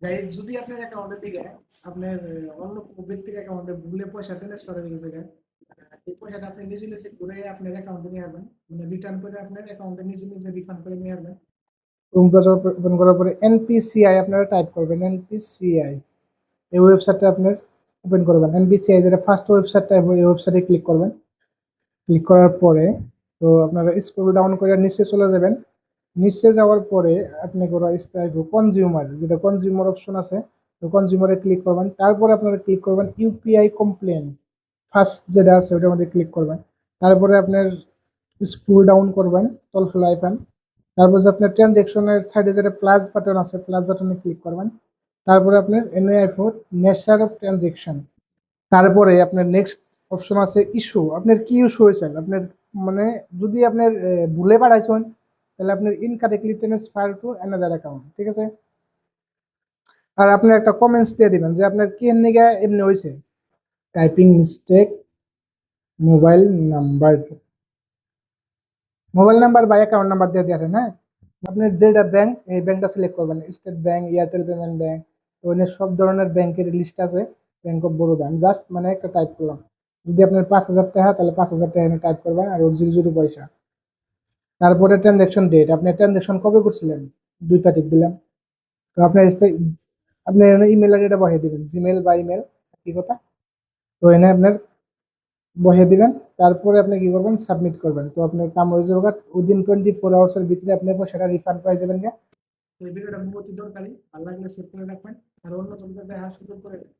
Guys যদি আপনার অ্যাকাউন্টের দিকে আপনার অন্য কোনো ব্যক্তির অ্যাকাউন্টে ভুলে পয়সা ট্রান্সফার হয়ে গেছে এই পয়সাটা আপনি নিজে নিজে ঘুরে আপনার অ্যাকাউন্টে নিয়ে আসবেন, মানে রিটার্ন করে আপনার অ্যাকাউন্টে নিজে নিজে রিফান্ড করে নিয়ে আসবেন। ক্রোম ব্রাউজার ওপেন করার পরে এনপিসিআই আপনারা টাইপ করবেন। এনপিসিআই এই ওয়েবসাইটটা আপনার ওপেন করবেন। এনপিসিআই যেটা ফার্স্ট ওয়েবসাইটটা, এই ওয়েবসাইটে ক্লিক করবেন। ক্লিক করার পরে তো আপনারা স্ক্রল ডাউন করে নিচে চলে যাবেন। নিচে যাওয়ার পরে আপনি কনজিউমার, যেটা কনজিউমার অপশন আছে, তো কনজিউমারে ক্লিক করবেন। তারপরে আপনারা ক্লিক করবেন ইউপিআই কমপ্লেন, ফার্স্ট যেটা আছে ওটার মধ্যে ক্লিক করবেন। তারপরে আপনার স্ক্রল ডাউন করবেন তলফেলা আইকন। তারপর যে আপনার ট্রানজ্যাকশনের সাইডে যেটা প্লাস বাটন আছে, প্লাস বাটনে ক্লিক করবেন। তারপরে আপনার এনআই4 নেচার অফ ট্রানজ্যাকশন। তারপরে আপনার নেক্সট অপশন আছে ইস্যু। আপনার কি ইস্যু হয়েছে, আপনার মানে যদি আপনার ভুলে পাঠাইছেন তাহলে আপনার incorrectly transfer to another account, ঠিক আছে। আর আপনি একটা কমেন্টস দিয়ে দিবেন যে আপনার কি নিগা এমনি হয়েছে, typing mistake, mobile number, mobile number বা অ্যাকাউন্ট নাম্বার দিয়ে দিয়েছেন। হ্যাঁ, আপনি যেটা ব্যাংক, এই ব্যাংকটা সিলেক্ট করবেন, state bank, Airtel payment bank, তো এখানে সব ধরনের ব্যাংকের লিস্ট আছে। ব্যাংক অফ বরোদা আমি জাস্ট মানে একটা টাইপ করলাম। যদি আপনার 5,000 টাকা, তাহলে 5,000 টাকা এখানে টাইপ করবেন আর ওর 0 পয়সা। তারপরে ট্রানজ্যাকশন ডেট, আপনি ট্রানজ্যাকশন কবে করছিলেন, 2 তারিখ দিলাম। তো আপনার আপনি ইমেল আইডিটা বসিয়ে দিবেন, জিমেল বা ইমেল কি কথা। তো এনে আপনার বসিয়ে দিবেন। তারপরে আপনি কি করবেন, সাবমিট করবেন। তো আপনার কাম হয়ে যাবে, উইদিন 24 আওয়ার্সের ভিতরে আপনি সেটা রিফান্ড পাই যাবেন। এই ভিডিওটা বহুত দরকারি, ভালো লাগলে সেভ করে রাখবেন আর অন্য জনকে দেখার সুযোগ করে দেন।